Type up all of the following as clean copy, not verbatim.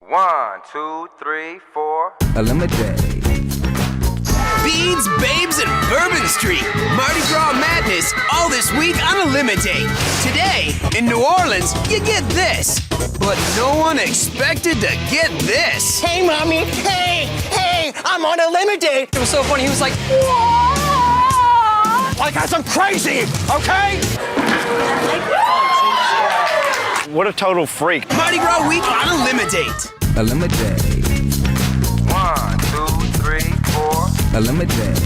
1, 2, 3, 4. ElimiDATE. Beads, babes, and Bourbon Street. Mardi Gras madness all this week on ElimiDATE. Today, in New Orleans, you get this. But no one expected to get this. Hey, Mommy. Hey, I'm on ElimiDATE. It was so funny. He was like, Like I'm crazy, okay? What a total freak. Mardi Gras week on ElimiDATE. ElimiDATE. 1, 2, 3, 4. ElimiDATE.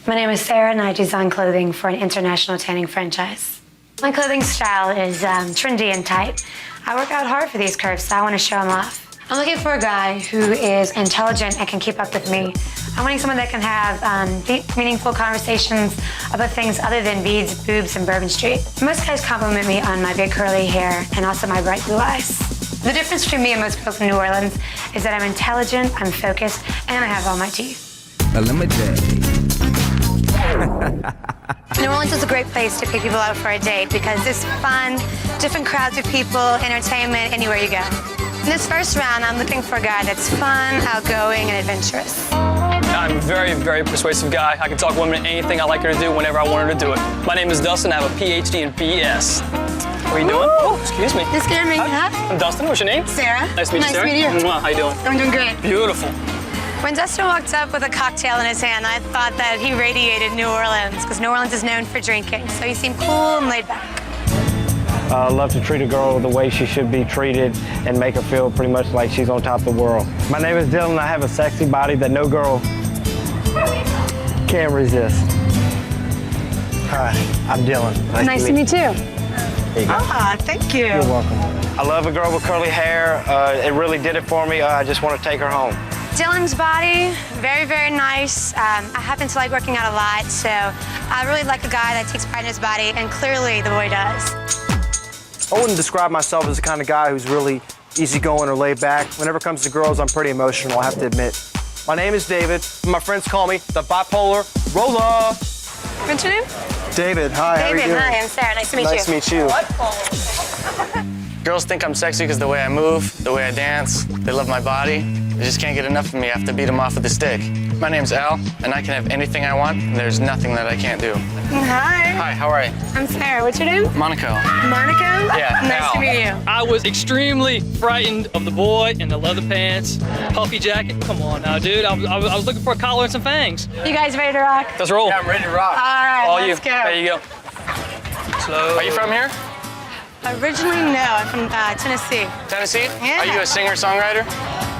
My name is Sarah, and I design clothing for an international tanning franchise. My clothing style is trendy and tight. I work out hard for these curves, so I want to show them off. I'm looking for a guy who is intelligent and can keep up with me. I'm wanting someone that can have deep, meaningful conversations about things other than beads, boobs, and Bourbon Street. Most guys compliment me on my big curly hair and also my bright blue eyes. The difference between me and most girls in New Orleans is that I'm intelligent, I'm focused, and I have all my teeth. ElimiDATE. New Orleans is a great place to pick people out for a date because it's fun, different crowds of people, entertainment, anywhere you go. In this first round, I'm looking for a guy that's fun, outgoing, and adventurous. I'm a very, very persuasive guy. I can talk women into anything I like her to do whenever I want her to do it. My name is Dustin. I have a PhD in BS. What are you doing? Oh, excuse me. You scared me, huh? I'm Dustin. What's your name? Sarah. Nice to meet you, Sarah. Nice to meet you. How you doing? I'm doing great. Beautiful. When Dustin walked up with a cocktail in his hand, I thought that he radiated New Orleans, because New Orleans is known for drinking. So he seemed cool and laid back. I love to treat a girl the way she should be treated and make her feel pretty much like she's on top of the world. My name is Dylan. I have a sexy body that no girl can resist. Hi, I'm Dylan. Nice to meet you. There you go. Ah, thank you. You're welcome. I love a girl with curly hair. It really did it for me. I just want to take her home. Dylan's body, very, very nice. I happen to like working out a lot, so I really like a guy that takes pride in his body, and clearly the boy does. I wouldn't describe myself as the kind of guy who's really easygoing or laid back. Whenever it comes to girls, I'm pretty emotional, I have to admit. My name is David. My friends call me the bipolar roller. What's your name? David, hi, how are you David, doing? hi, I'm Sarah. Nice to meet you. Nice to meet you. Girls think I'm sexy because the way I move, the way I dance, they love my body. They just can't get enough of me. I have to beat them off with a stick. My name's Al, and I can have anything I want, and there's nothing that I can't do. Hi. Hi, how are you? I'm Sarah. What's your name? Monaco. Monaco? Yeah, Nice Al. to meet you. I was extremely frightened of the boy in the leather pants, puffy jacket. Come on now, dude. I was looking for a collar and some fangs. You guys ready to rock? Let's roll. Yeah, I'm ready to rock. All right, All let's you. go. There you go. Slow. Are you from here? Originally, no. I'm from Tennessee. Tennessee? Yeah. Are you a singer-songwriter?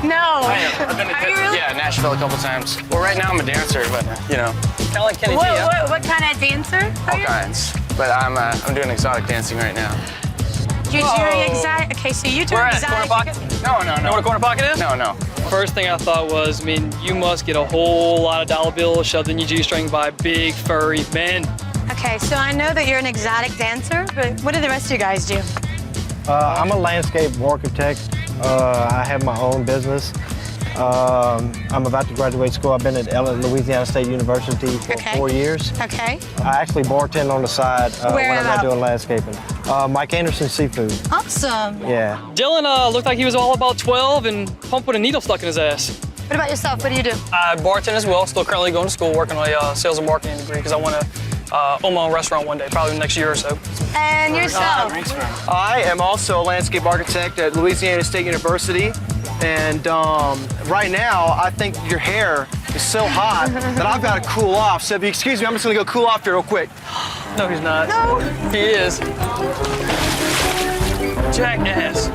No. I am. I've been to Are you really? Yeah, Nashville a couple times. Well, right now I'm a dancer, but, you know, Kind of like Kenny G, huh? What kind of dancer are all you? kinds. But I'm doing exotic dancing right now. You're doing exotic. Okay, so you do Where at? exotic. Corner pocket? No. Know what a corner pocket is? No. First thing I thought was, you must get a whole lot of dollar bills shoved in your G-string by big, furry men. Okay, so I know that you're an exotic dancer, but what do the rest of you guys do? I'm a landscape architect. I have my own business. I'm about to graduate school. I've been at Louisiana State University for 4 years. Okay. I actually bartend on the side when I'm not doing landscaping. Mike Anderson Seafood. Awesome. Yeah. Dylan looked like he was all about 12 and pumped with a needle stuck in his ass. What about yourself? What do you do? I bartend as well. Still currently going to school, working on a sales and marketing degree because I want to own my own restaurant one day, probably next year or so. And yourself? I am also a landscape architect at Louisiana State University. And right now, I think your hair is so hot that I've got to cool off. So if you excuse me, I'm just going to go cool off here real quick. No, he's not. No. He is. Jackass.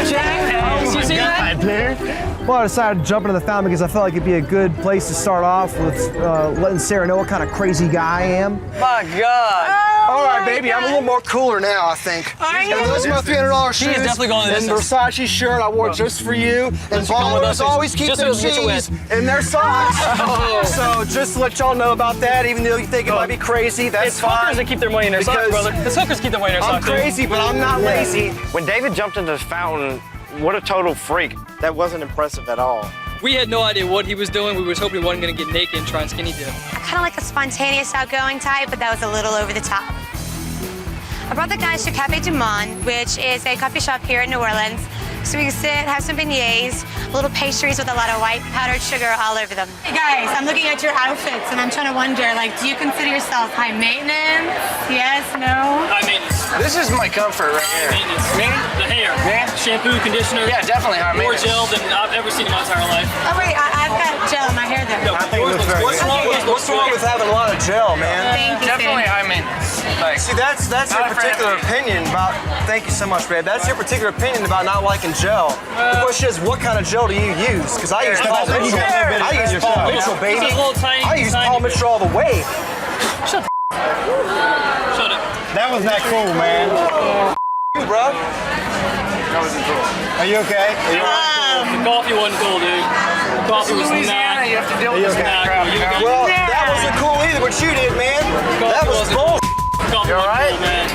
Jackass. You see that? Well, I decided to jump into the fountain because I felt like it'd be a good place to start off with letting Sarah know what kind of crazy guy I am. My God. All right, baby, I'm a little more cooler now, I think. Are you? And those are my $300 shoes. He is definitely going to And this. Versace shirt I wore just for you. And come with ballers us. always keep Just their so it doesn't get you cheese in their socks. So just to let y'all know about that, even though you think it might be crazy, that's It's hookers fine. that keep their money in their socks, Because brother. It's hookers keep their money in their I'm socks. dude. crazy, but I'm not lazy. When David jumped into the fountain, what a total freak. That wasn't impressive at all. We had no idea what he was doing. We were hoping he wasn't going to get naked and try and skinny dip. I kind of like a spontaneous, outgoing type, but that was a little over the top. I brought the guys to Café du Monde, which is a coffee shop here in New Orleans. So we can sit, have some beignets, little pastries with a lot of white powdered sugar all over them. Hey guys, I'm looking at your outfits and I'm trying to wonder, like, do you consider yourself high maintenance? Yes, no? High maintenance. This is my comfort right here. High maintenance. Me? The hair. Yeah. Shampoo, conditioner. Yeah, definitely high More maintenance. gel than I've ever seen in my entire life. Oh wait, I've got gel in my hair there. No, I think it yours looks very what's good. wrong, What's wrong with having a lot of gel, man? Thank you, Definitely Sam. high maintenance. Like, See, that's your Not a fan particular of it. opinion about. Thank you so much, babe. That's your particular opinion about not liking gel. The question is, what kind of gel do you use? Because I use Paul that's what you Mitchell. got to admit I use yourself. Paul Mitchell, baby. It's a little tiny, I use tiny Paul bit. Mitchell all the way. Shut up. That was not cool, man. You, bro. Are you okay? The coffee wasn't cool, dude. The coffee was Louisiana, not. you have to deal with this Not kind of cool. crap. You got- Well, that wasn't cool either. What you did, man. That was bull. Coffee You all wasn't right? cool, man.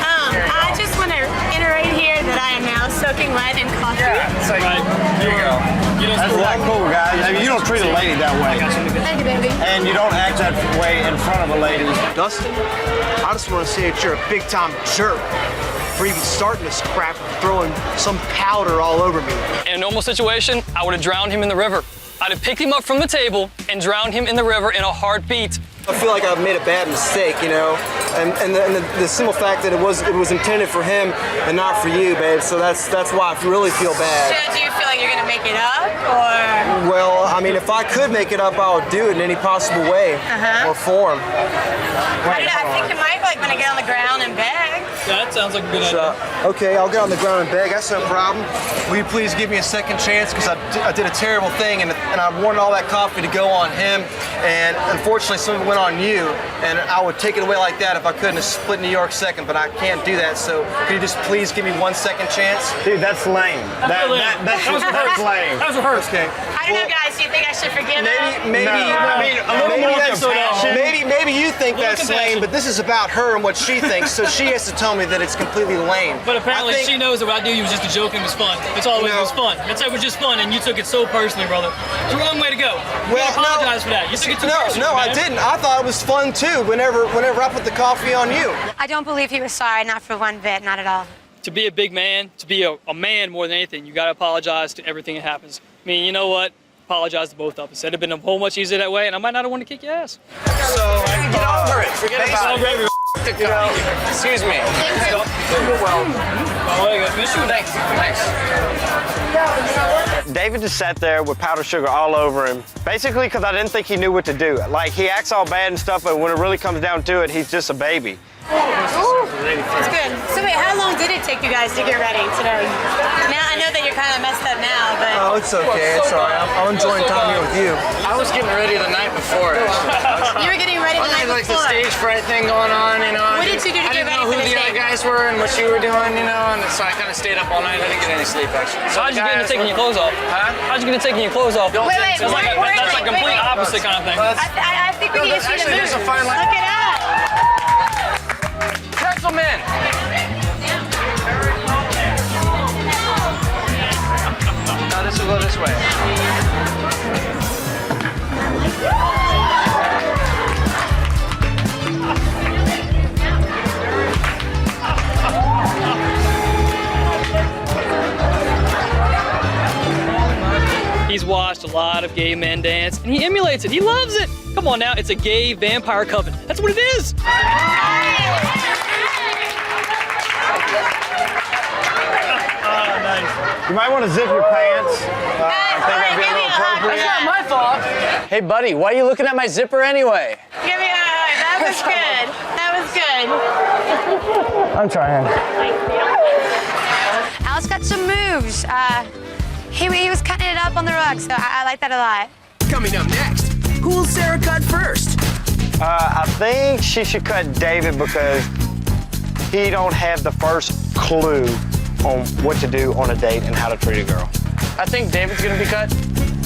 I just want to iterate here that I am now soaking wet in coffee. It's like, Right. there you go. You don't That's spill not cool, guys. I mean, you don't treat a lady that way. Thank you, baby. And you don't act that way in front of a lady. Dustin, I just want to say that you're a big-time jerk for even starting this crap, throwing some powder all over me. In a normal situation, I would have drowned him in the river. I'd have picked him up from the table and drowned him in the river in a heartbeat. I feel like I've made a bad mistake, you know, and the simple fact that it was intended for him and not for you, babe. So that's why I really feel bad. So do you feel like you're gonna make it up, or? Well, I mean, if I could make it up, I would do it in any possible way or form. I don't know. I think you might like when I get on the ground and beg. That sounds like a good So, idea. okay, I'll get on the ground and beg. That's no problem. Will you please give me a second chance? Because I did a terrible thing, and I wanted all that coffee to go on him, and unfortunately, some of it went on you. And I would take it away like that if I couldn't have split New York second, but I can't do that. So, could you just please give me 1 second chance? Dude, that's lame. That's lame. That was rehearsed. Okay. I don't know, guys. Do you think I should forgive him? Maybe, I mean, a little maybe more that's compassion. maybe you think Little that's compassion. lame, but this is about her and what she thinks. So she has to tell me that it's completely lame. But apparently I think- she knows that what I do was just a joke and it was fun. It's always No. was fun. That's it was just fun, and you took it so personally, brother. It's the wrong way to go. You gotta apologize for that. You took it too personally, No, I man. didn't. I thought it was fun too. Whenever I put the coffee on you. I don't believe he was sorry. Not for one bit. Not at all. To be a big man, to be a man more than anything, you gotta apologize to everything that happens. I mean, you know what? Apologize to both of us. It'd have been a whole much easier that way, and I might not have wanted to kick your ass. So Get over it. Forget about it. Excuse me. Oh, there you go. Miss you. Thanks. David just sat there with powdered sugar all over him, basically because I didn't think he knew what to do. Like, he acts all bad and stuff, but when it really comes down to it, he's just a baby. That's good. So wait, how long did it take you guys to get ready today? Now I know that you're kind of messed up now, but Oh, it's okay. It's all right. I'm enjoying time here with you. I was getting ready the night before. you were getting ready the I night had like the before. stage fright thing going on, you know. What did you do to I get didn't ready know for who this the other date? guys were and what you were doing, you know, and so I kind of stayed up all night. I didn't get any sleep actually. So how'd you get into taking your clothes off? Huh? How'd you get into taking your clothes off? Wait, That's like a complete opposite kind of thing. I think we No, need to see the actually, move. there's a fine line. Look it up. Gentlemen! No, this will go this way. He's watched a lot of gay men dance, and he emulates it. He loves it. Come on now, it's a gay vampire coven. That's what it is. You might want to zip your pants. I think that'd be a little appropriate. That's not my fault. Hey, buddy, why are you looking at my zipper anyway? Give me a hug. That was good. That was good. I'm trying. Al's got some moves. He was cutting it up on the rug, so I like that a lot. Coming up next, who'll Sarah cut first? I think she should cut David because he don't have the first clue on what to do on a date and how to treat a girl. I think David's gonna be cut.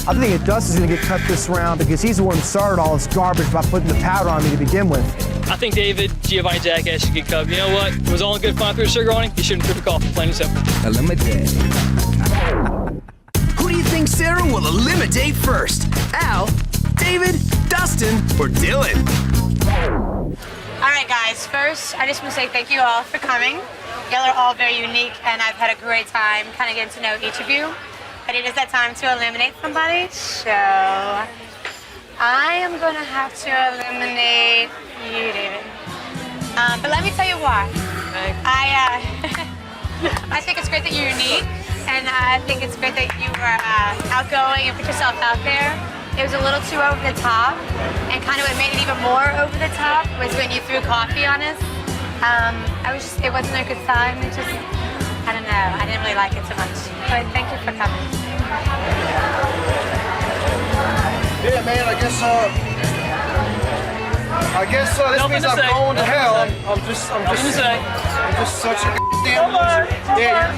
I think that Dustin's gonna get cut this round because he's the one who started all this garbage by putting the powder on me to begin with. I think David, Giovanni Jackass should get cut. You know what? It was all in good fun. Threw sugar on him. He shouldn't have threw the coffee. Plain and simple. ElimiDATE. Who do you think Sarah will eliminate first? Al, David, Dustin, or Dylan? All right, guys. First, I just want to say thank you all for coming. Y'all are all very unique, and I've had a great time kind of getting to know each of you. But it is that time to eliminate somebody, so I am going to have to eliminate you, David. But let me tell you why. I think it's great that you're unique, and I think it's great that you were outgoing and put yourself out there. It was a little too over the top, and kind of what made it even more over the top was when you threw coffee on us. It wasn't a good time. It just, I don't know. I didn't really like it so much. But thank you for coming. Yeah, man, I guess this means I'm going to hell. I'm just such a damn loser. Yeah,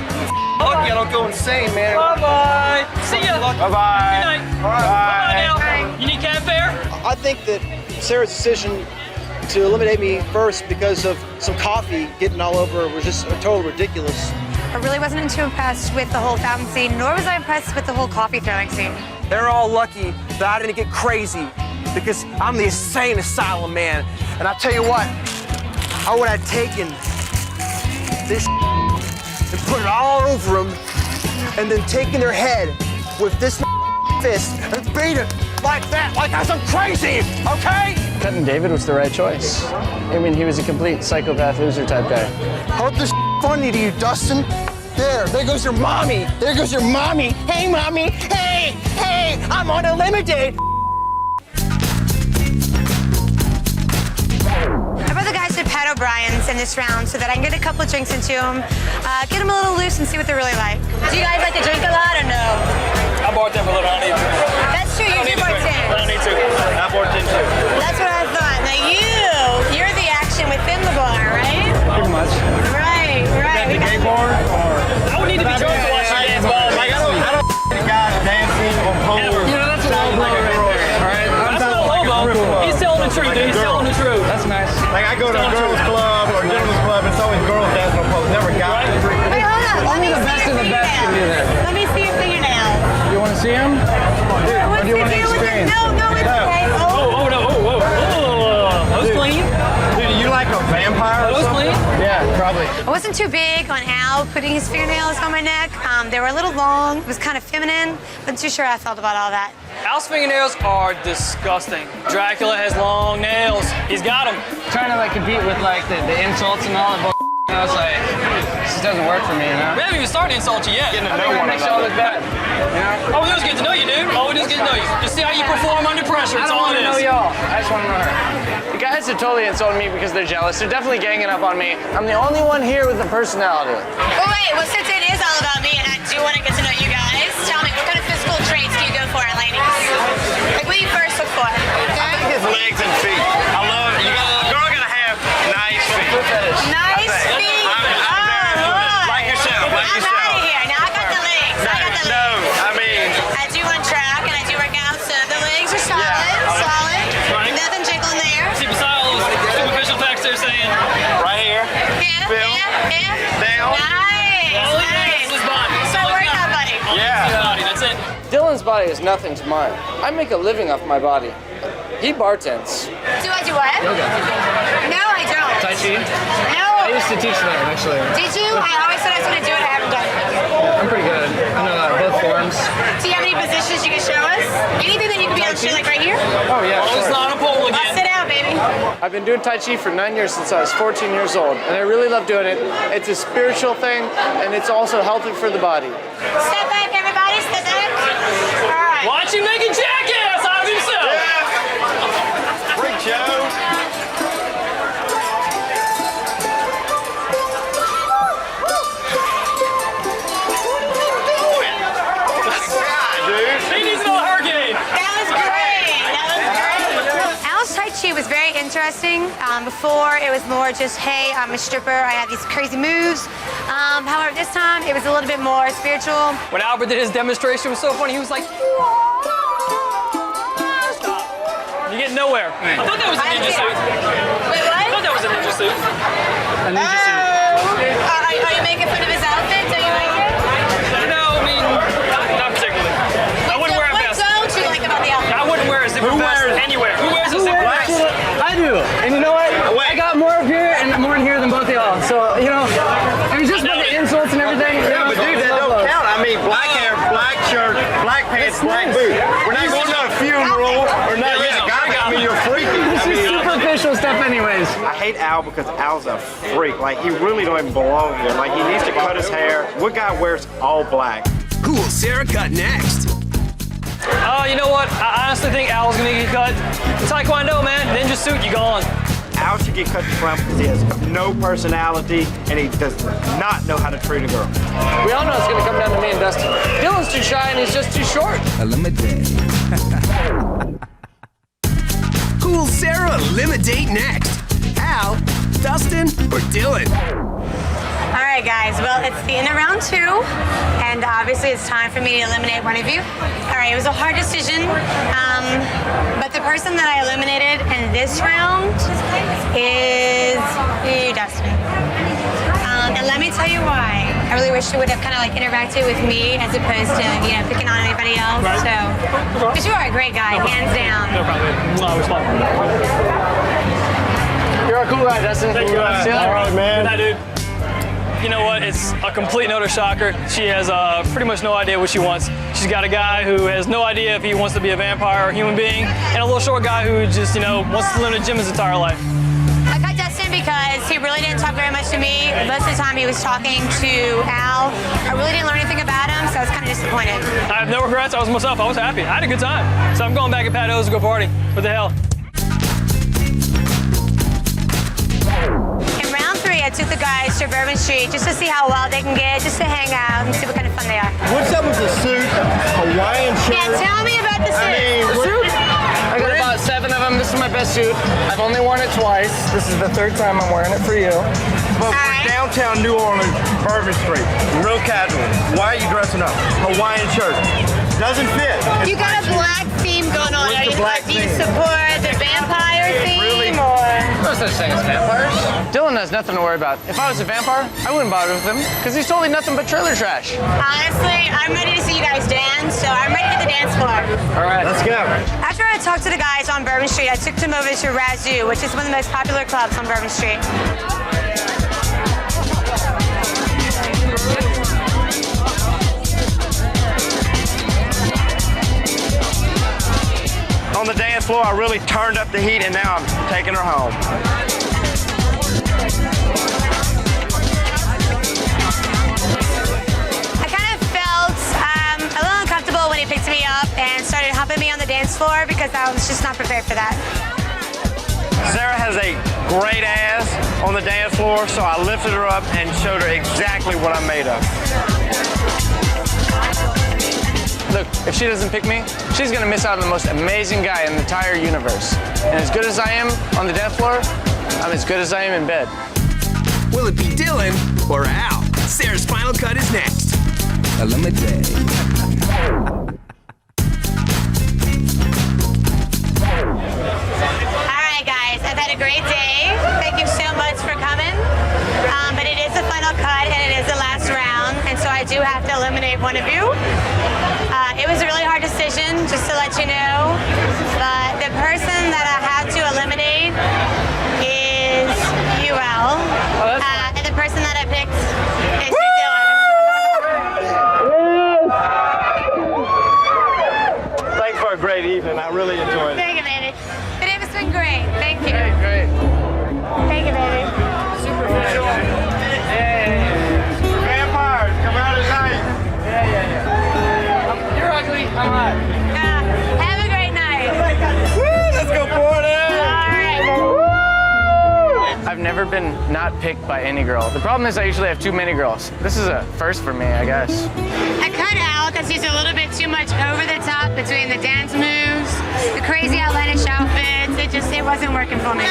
you're lucky I don't go insane, man. Bye-bye. See ya. Bye-bye. Good night. Bye now. Bye. You need cab fare? I think that Sarah's decision to eliminate me first because of some coffee getting all over was just total ridiculous. I really wasn't too impressed with the whole fountain scene, nor was I impressed with the whole coffee throwing scene. They're all lucky that I didn't get crazy because I'm the insane asylum man. And I tell you what, I would have taken this and put it all over them and then taken their head with this fist and beat it like that, like I'm crazy, okay? Cutting David was the right choice. I mean, he was a complete psychopath loser type guy. Hope this funny to you, Dustin. There goes your mommy. There goes your mommy. Hey, mommy. Hey, I'm on ElimiDATE. I brought the guys to Pat O'Brien's in this round so that I can get a couple of drinks into them, get them a little loose and see what they're really like. Do you guys like to drink a lot or no? I bartend for a little. I don't need to. That's true, you do bartend. I don't need to. I bartend too. That's what I thought. Now you're the action within the bar, right? Pretty much. Right. The gay bar? I would need to be drunk to watch the dance ball. Like, I don't guys dancing on poles. You know, that's a low blow right there. All right? That's not a hobo. He's telling the truth, dude. He's telling the truth. That's nice. Like, I go to a girls' club or a gentleman's club, it's always girls dancing on poles. Never guys. Wait, hold on. Let me the best see of the your best can do fingernails. that. Let me see your fingernails. You want to see him? What's do you the want to deal with it? experience? No, it's okay. Oh, no. Oh. That was clean. Dude, you like a vampire? That was clean. Yeah, probably. I wasn't too big on Al putting his fingernails on my neck. They were a little long. It was kind of feminine. Wasn't too sure how I felt about all that. Al's fingernails are disgusting. Dracula has long nails. He's got them. Trying to like compete with like the insults and all that bull. I was like, this doesn't work for me, you know? We haven't even started to insult you yet. I think it makes y'all look bad. You know? All we do is get to know you, dude. All we do is get to know you. Just see how you perform under pressure. I That's don't all want it to know is. y'all. I just want to know her. The guys are totally insulting me because they're jealous. They're definitely ganging up on me. I'm the only one here with a personality. Oh, wait. Well, since it is all about me and I do want to get to know you guys, tell me, what kind of physical traits do you go for, ladies? Like, what do you first look for? Okay? His legs and feet. I love it. A girl gotta have nice feet. Nice feet. Like yourself. I'm out of here. Now, I got the legs. No, I mean, I do run track and I do work out, so the legs are solid. Right. Nothing jiggling there. See, beside all those superficial facts they're saying. right here. Yeah. Down. Nice. His body. So workout buddy. Yeah. His body. That's it. Dylan's body is nothing to mine. I make a living off my body. He bartends. Do I do what? Yoga. No, I don't. Tai Chi? No. I used to teach that, actually. Did you? I always said I was going to do it. I haven't done it. I'm pretty good. I know both forms. Do you have any positions you can show us? Anything that you can be on show, like right here? Oh, yeah, It's sure. not a pole again. Sit down, baby. I've been doing Tai Chi for 9 years since I was 14 years old, and I really love doing it. It's a spiritual thing, and it's also healthy for the body. Step back, everybody. Step back. All right. Watch him make a jackass out of himself. Freak show. He needs another hurricane. That was great. Al's Tai Chi was very interesting. Before, it was more just, hey, I'm a stripper. I have these crazy moves. However, this time, it was a little bit more spiritual. When Albert did his demonstration, it was so funny. He was like, stop. You get nowhere. I thought that was a ninja suit. Wait, what? I thought that was a ninja suit. A ninja suit. Are you making fun of his outfit? Don't you like it? No, I mean, not particularly. I wouldn't wear a What vest. don't you like about the outfit? I wouldn't wear a zipper vest anywhere. Who wears a zipper vest? I do. And you know what? I got more up here and more in here than both of y'all. So, you know, I mean, hate Al because Al's a freak. Like, he really don't even belong here. Like, he needs to cut his hair. What guy wears all black? Who will Sarah cut next? You know what? I honestly think Al's gonna get cut. Taekwondo, man. Ninja suit, you gone. Al should get cut to brown because he has no personality and he does not know how to treat a girl. We all know it's gonna come down to me and Dustin. Dylan's too shy and he's just too short. ElimiDATE. Who will Sarah eliminate next? Al, Dustin, or Dylan? All right, guys. Well, it's the end of round 2, and obviously it's time for me to eliminate one of you. All right, it was a hard decision, but the person that I eliminated in this round is you, Dustin. And let me tell you why. I really wish you would have kind of like interacted with me as opposed to, you know, picking on anybody else. Right. So, because you are a great guy, hands down. No problem. No, it was fun. You're a cool guy, Dustin. Thank you. All right, man. Good night, dude. You know what? It's a complete and utter shocker. She has pretty much no idea what she wants. She's got a guy who has no idea if he wants to be a vampire or a human being, and a little short guy who just, you know, wants to live in a gym his entire life. I cut Dustin because he really didn't talk very much to me. Most of the time he was talking to Al. I really didn't learn anything about him, so I was kind of disappointed. I have no regrets. I was myself. I was happy. I had a good time. So I'm going back at Pat O's to go party. What the hell? In round 3, I took the guys to Bourbon Street just to see how wild they can get, just to hang out and see what kind of fun they are. What's up with the suit, Hawaiian shirt? Yeah, tell me about the suit. I got about 7 of them. This is my best suit. I've only worn it twice. This is the 3rd time I'm wearing it for you. But we're downtown New Orleans, Bourbon Street, real casual. Why are you dressing up? Hawaiian shirt. Doesn't fit. You got a black theme going on. What's the black Do you theme? support the vampire theme or? No such thing as vampires. Dylan has nothing to worry about. If I was a vampire, I wouldn't bother with him because he's totally nothing but trailer trash. Honestly, I'm ready to see you guys dance, so I'm ready to hit the dance floor. All right. Let's go. After I talked to the guys on Bourbon Street, I took them over to Razoo, which is one of the most popular clubs on Bourbon Street. On the dance floor, I really turned up the heat, and now I'm taking her home. I kind of felt a little uncomfortable when he picked me up and started humping me on the dance floor because I was just not prepared for that. Sarah has a great ass on the dance floor, so I lifted her up and showed her exactly what I'm made of. Look, if she doesn't pick me, she's gonna miss out on the most amazing guy in the entire universe. And as good as I am on the dance floor, I'm as good as I am in bed. Will it be Dylan or Al? Sarah's final cut is next. ElimiDATE. All right, guys, I've had a great day. Thank you so much for coming. But it is the final cut and it is the last round, and so I do have to eliminate one of you. It was a really hard decision, just to let you know. But the person that I have to eliminate is you, Al. And the person that I picked is you, Dylan. Thanks for a great evening. I really enjoyed it. Thank you, baby. Today has been great. Thank you. Hey, great. Thank you, baby. Superficial. Vampires, come out at night. You're ugly. I'm hot. Have a great night. Woo, let's go party. All right. I've never been not picked by any girl. The problem is I usually have too many girls. This is a first for me, I guess. I cut Al because he's a little bit too much over the top between the dance moves, the crazy outlandish outfits. It wasn't working for me.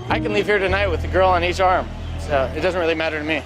I can leave here tonight with a girl on each arm, so it doesn't really matter to me.